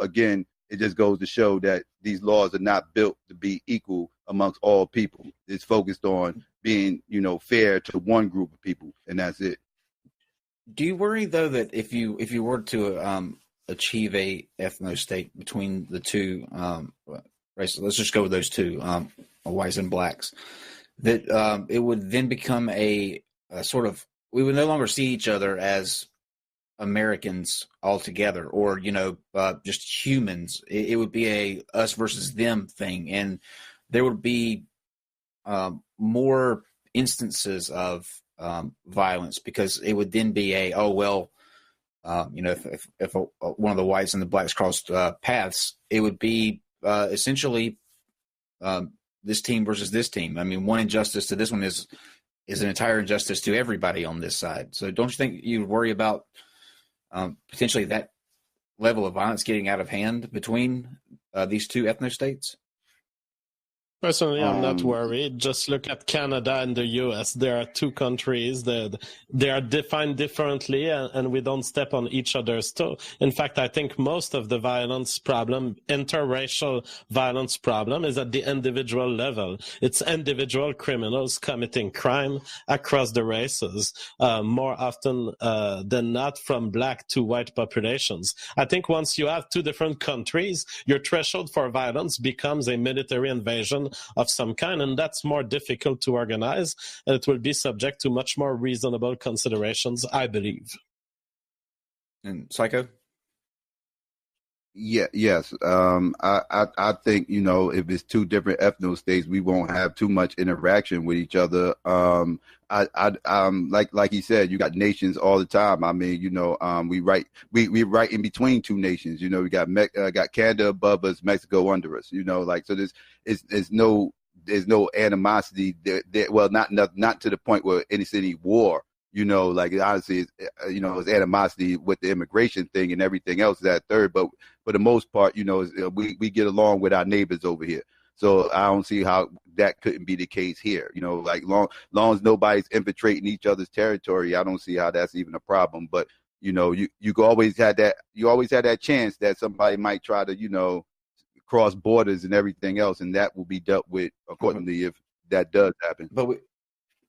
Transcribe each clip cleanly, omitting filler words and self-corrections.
again, it just goes to show that these laws are not built to be equal amongst all people. It's focused on being, fair to one group of people, and that's it. Do you worry though that if you were to achieve a ethno-state between the two races, let's just go with those two, whites and blacks, that it would then become a sort of, we would no longer see each other as Americans altogether, or just humans. It would be a us versus them thing, and there would be more instances of violence, because it would then be if one of the whites and the blacks crossed paths, it would be essentially this team versus this team. I mean, one injustice to this one is an entire injustice to everybody on this side. So don't you think you worry about potentially that level of violence getting out of hand between these two ethno-states? Personally, I'm not worried. Just look at Canada and the U.S. There are two countries that they are defined differently, and we don't step on each other's toe. In fact, I think most of the violence problem, interracial violence problem, is at the individual level. It's individual criminals committing crime across the races, more often than not from black to white populations. I think once you have two different countries, your threshold for violence becomes a military invasion of some kind, and that's more difficult to organize, and it will be subject to much more reasonable considerations, I believe. And Syko? Yeah, yes. I think, if it's two different ethno-states, we won't have too much interaction with each other. Like he said, you got nations all the time. I mean, we right in between two nations. We got Canada above us, Mexico under us. So there's no animosity there. Well, not to the point where it's any war. Honestly, it's animosity with the immigration thing and everything else, that third. But for the most part, we get along with our neighbors over here. So I don't see how that couldn't be the case here. Long as nobody's infiltrating each other's territory, I don't see how that's even a problem. But, you always had that chance that somebody might try to, cross borders and everything else. And that will be dealt with accordingly if that does happen.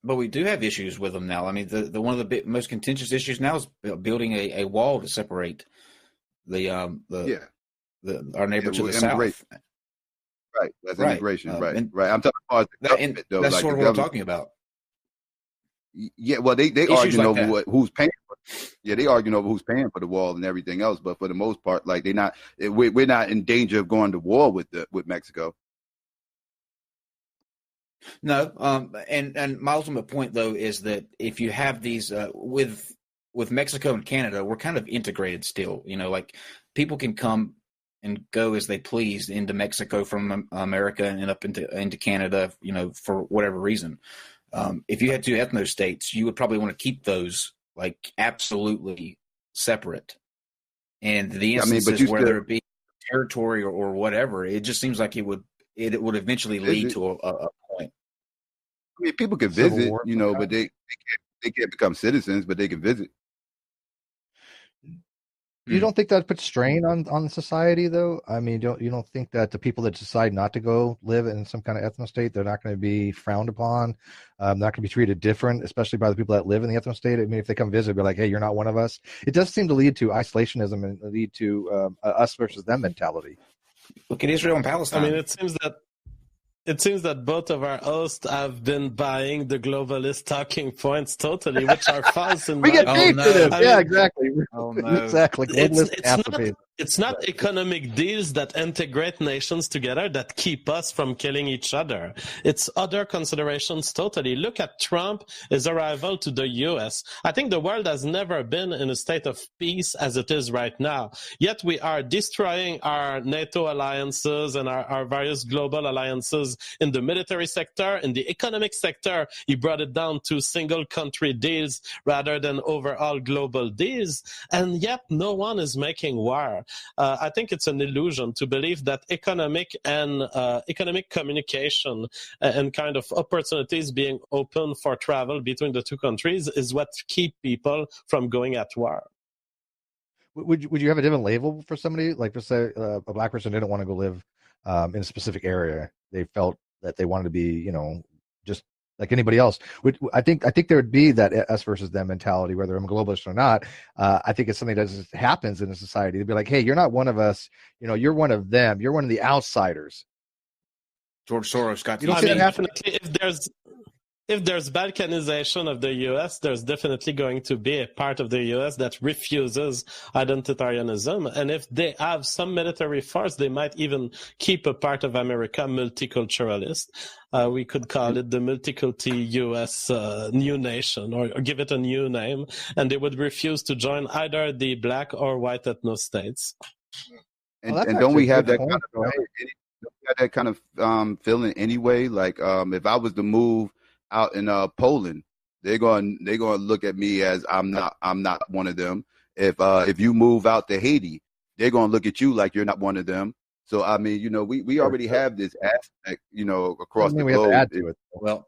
But we do have issues with them now. I mean, the one of the most contentious issues now is building a wall to separate our neighbor to the south. Right, that's immigration. Right. I'm talking about the government, though. That's sort of what I'm talking about. Yeah, well, they arguing over who's paying. They arguing over who's paying for the wall and everything else. But for the most part, we're not in danger of going to war with Mexico. No, and my ultimate point though is that if you have these with Mexico and Canada, we're kind of integrated still. People can come and go as they please into Mexico from America and up into Canada, for whatever reason. If you had two ethno-states, you would probably want to keep those absolutely separate. And the instances whether it be territory or whatever, it just seems like it would eventually lead to a point. I mean, people can visit, but they can't become citizens, but they can visit. You don't think that puts strain on society, though? I mean, you don't think that the people that decide not to go live in some kind of ethno-state, they're not going to be frowned upon, not going to be treated different, especially by the people that live in the ethno-state? I mean, if they come visit, be like, hey, you're not one of us. It does seem to lead to isolationism and lead to us versus them mentality. Look at Israel and Palestine. I mean, it seems that both of our hosts have been buying the globalist talking points totally, which are false. We get paid for this. Yeah, exactly. Oh, no. Exactly. It's not economic deals that integrate nations together that keep us from killing each other. It's other considerations totally. Look at Trump, his arrival to the U.S. I think the world has never been in a state of peace as it is right now. Yet we are destroying our NATO alliances and our various global alliances in the military sector, in the economic sector. He brought it down to single country deals rather than overall global deals. And yet no one is making war. I think it's an illusion to believe that economic communication and kind of opportunities being open for travel between the two countries is what keep people from going at war. would you have a different label for somebody? Like, for say, a black person didn't want to go live in a specific area. They felt that they wanted to be, just like anybody else. I think there would be that us versus them mentality, whether I'm a globalist or not. I think it's something that just happens in a society. To be like, hey, you're not one of us. You're one of them. You're one of the outsiders. George Soros got. You don't see that happen? Definitely, if there's balkanization of the U.S., there's definitely going to be a part of the U.S. that refuses identitarianism. And if they have some military force, they might even keep a part of America multiculturalist. We could call it the multiculti U.S. New Nation, or give it a new name. And they would refuse to join either the black or white ethno-states. And don't we have that kind of feeling anyway? Like, if I was to move out in Poland, they're going to look at me as I'm not one of them. If you move out to Haiti, they're going to look at you like you're not one of them. So I mean, we already have this aspect, across the globe. We have to add to it. Well,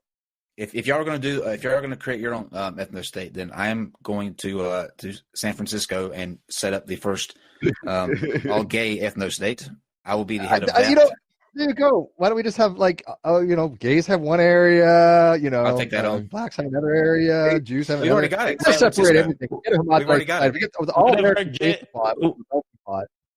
if y'all are going to create your own ethno state, then I'm going to San Francisco and set up the first all gay ethno state. I will be the head of that. There you go. Why don't we just have gays have one area, I'll take that on. Blacks have another area, Jews have another. We already got it. Let's separate everything. We've already got it.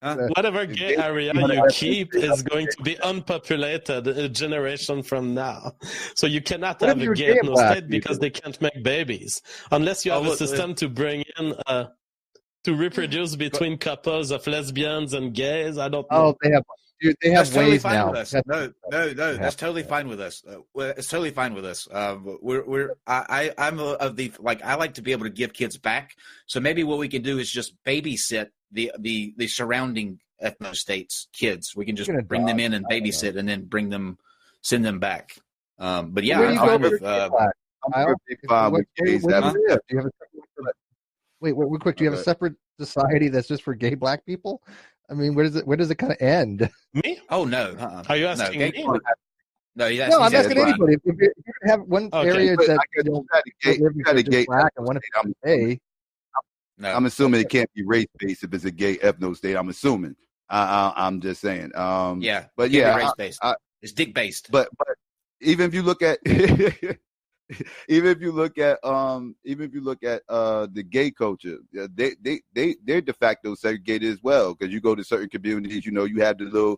Whatever gay area you keep is going to be unpopulated a generation from now. So you cannot have a gay ethno state because they can't make babies unless you have a system to bring in to reproduce between couples of lesbians and gays. I don't know. Oh, they have ways now. No, that's totally fine with us. It's totally fine with us. I'm of the I like to be able to give kids back. So maybe what we can do is just babysit the surrounding ethno states kids. We can just bring them in and babysit, and then send them back. But yeah, I'm fine with. Wait, real quick. Do you have a separate society that's just for gay black people? I mean, where does it kind of end? Me? Oh no! Are you asking me? No, I'm asking anybody. If you have one area that got a gay black and one is gay, I'm assuming it can't be race based if it's a gay ethno state. I'm assuming. I'm just saying. But race based. It's dick based. But even if you look at even if you look at the gay culture, they're de facto segregated as well, because you go to certain communities, you have the little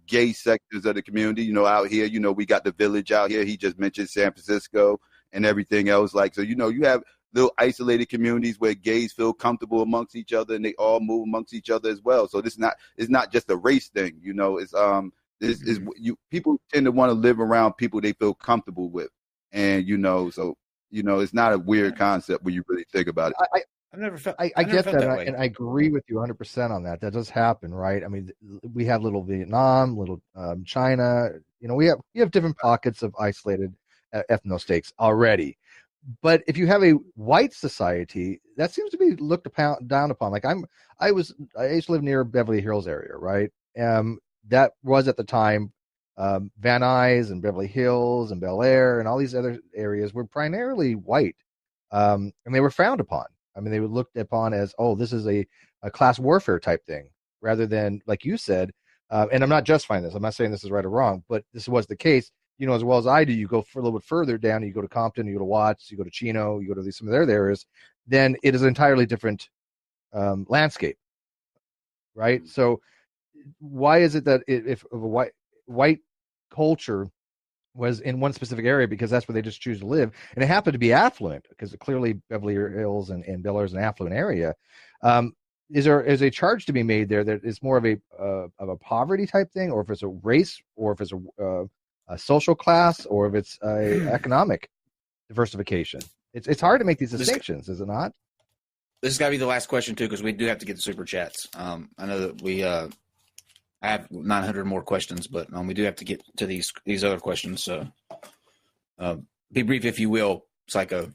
gay sectors of the community. Out here, we got the Village out here. He just mentioned San Francisco and everything else. You have little isolated communities where gays feel comfortable amongst each other, and they all move amongst each other as well. So it's not just a race thing. It's people tend to want to live around people they feel comfortable with. And it's not a weird concept when you really think about it. I've never felt. I get that, and I agree with you 100% on that. That does happen, right? I mean, we have little Vietnam, little China. We have different pockets of isolated ethno states already. But if you have a white society, that seems to be looked down upon. Like I used to live near Beverly Hills area, right? That was at the time. Van Nuys and Beverly Hills and Bel Air and all these other areas were primarily white, and they were frowned upon. I mean, they were looked upon as, this is a class warfare type thing, rather than, like you said, and I'm not justifying this. I'm not saying this is right or wrong, but this was the case. As well as I do, you go for a little bit further down, you go to Compton, you go to Watts, you go to Chino, you go to some of their areas, then it is an entirely different landscape, right? So why is it that if a white culture was in one specific area because that's where they just choose to live, and it happened to be affluent, because clearly Beverly Hills and Bel Air is an affluent area, is a charge to be made there that it's more of a poverty type thing, or if it's a race, or if it's a social class, or if it's a economic diversification? It's hard to make these distinctions, is it not? This has got to be the last question too, because we do have to get the super chats. I know that we I have 900 more questions, but we do have to get to these other questions. So be brief, if you will, Psycho.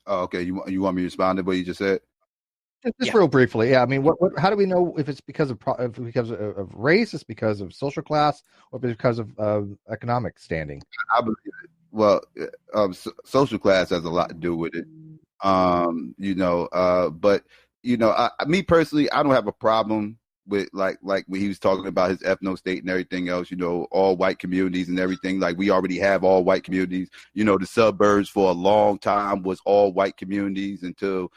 Oh, okay. You want me to respond to what you just said? Just real briefly. Yeah. I mean, how do we know if it's because of race, it's because of social class, or if it's because of economic standing? I believe it. Well, social class has a lot to do with it. But me personally, I don't have a problem with like when he was talking about his ethno state and everything else, all white communities and everything. Like we already have all white communities. The suburbs for a long time was all white communities until,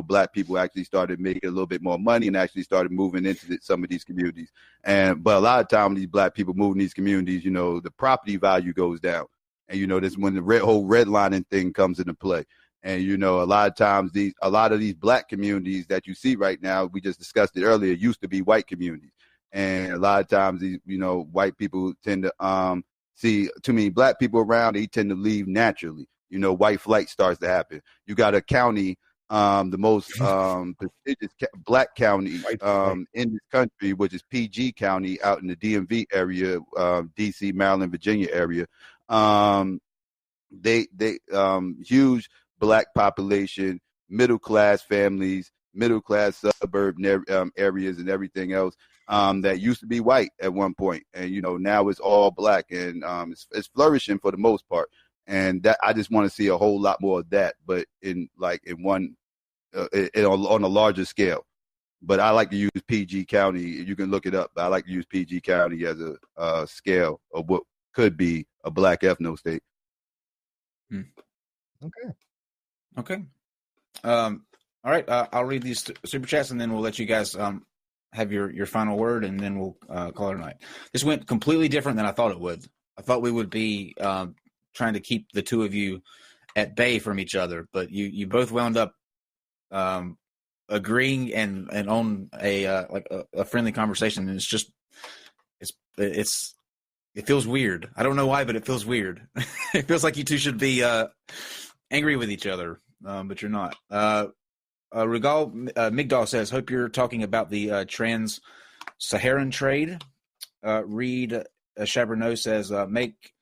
black people actually started making a little bit more money and actually started moving into some of these communities. But a lot of times these black people move in these communities, the property value goes down. And, that's when the whole redlining thing comes into play. And, a lot of times a lot of these black communities that you see right now, we just discussed it earlier, used to be white communities. And a lot of times these, white people tend to see too many black people around. They tend to leave naturally. White flight starts to happen. You got a county, the most prestigious black county in this country, which is PG County out in the DMV area, DC, Maryland, Virginia area. They huge black population, middle class families, middle class suburb areas, and everything else that used to be white at one point, and now it's all black, and it's flourishing for the most part. And that I just want to see a whole lot more of that, but on a larger scale. But I like to use PG County. You can look it up. But I like to use PG County as a scale of what could be a black ethno state. Okay. All right. I'll read these super chats and then we'll let you guys have your final word, and then we'll call it a night. This went completely different than I thought it would. I thought we would be trying to keep the two of you at bay from each other, but you both wound up agreeing and on a friendly conversation, and it feels weird. I don't know why, but it feels weird. It feels like you two should be angry with each other, but you're not. Regal Migdal says, hope you're talking about the trans-Saharan trade. Reed Chaberneau says, make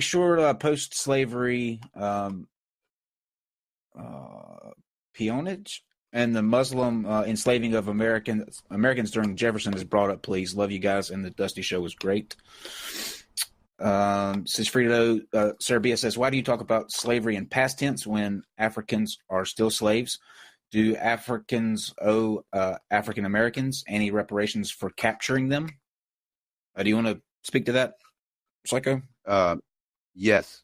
sure post-slavery peonage and the Muslim enslaving of Americans during Jefferson is brought up, please. Love you guys, and the Dusty Show was great. Sigfrido Serbia says, why do you talk about slavery in past tense when Africans are still slaves? Do Africans owe African Americans any reparations for capturing them? Do you want to speak to that, Psycho? Yes,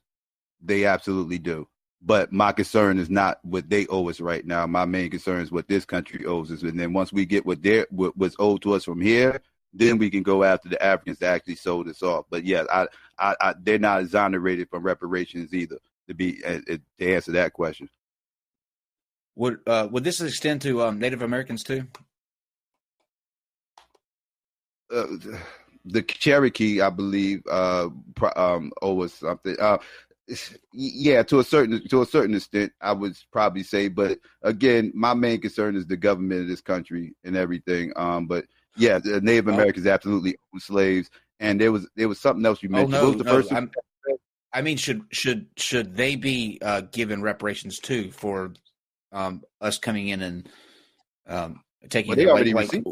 they absolutely do. But my concern is not what they owe us right now. My main concern is what this country owes us. And then once we get what's owed to us from here, then we can go after the Africans that actually sold us off. But yes, they're not exonerated from reparations either. To answer that question. Would this extend to Native Americans too? The Cherokee, I believe, owe us something. Yeah, to a certain extent, I would probably say. But again, my main concern is the government of this country and everything. But yeah, the Native Americans absolutely owned slaves, and there was something else you mentioned. What was the first? I mean, should they be given reparations too for us coming in and taking? Well, they already received.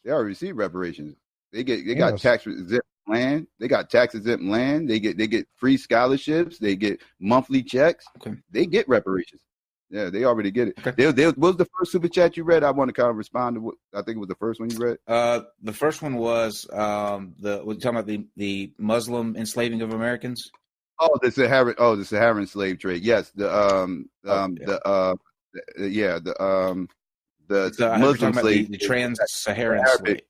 They already received reparations. They got tax exempt land. They got tax exempt land. They get free scholarships. They get monthly checks. Okay. They get reparations. Yeah, they already get it. Okay. What was the first super chat you read? I want to kind of respond to what I think it was the first one you read. The first one was we're talking about the Muslim enslaving of Americans. Oh, the Saharan slave trade. Yes, the Muslim slave, the trans-Saharan slave.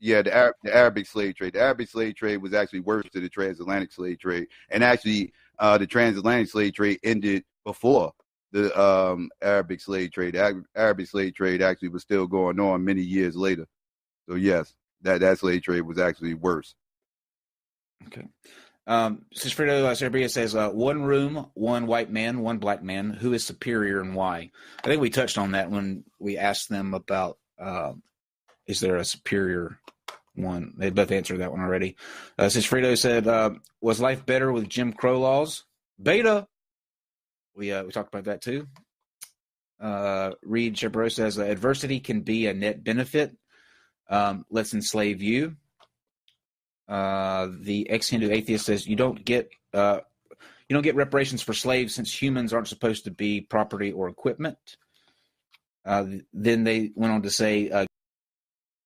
The Arabic slave trade. The Arabic slave trade was actually worse than the transatlantic slave trade, and actually, the transatlantic slave trade ended before the Arabic slave trade. The Arabic slave trade actually was still going on many years later. So yes, that slave trade was actually worse. Okay. Sigfrido Serbia says, one room, one white man, one black man. Who is superior and why? I think we touched on that when we asked them about is there a superior one? They both answered that one already. Sigfrido said, was life better with Jim Crow laws? Beta. We talked about that too. Reed Shepro says, adversity can be a net benefit. Let's enslave you. The ex-Hindu atheist says, you don't get you don't get reparations for slaves since humans aren't supposed to be property or equipment. Then they went on to say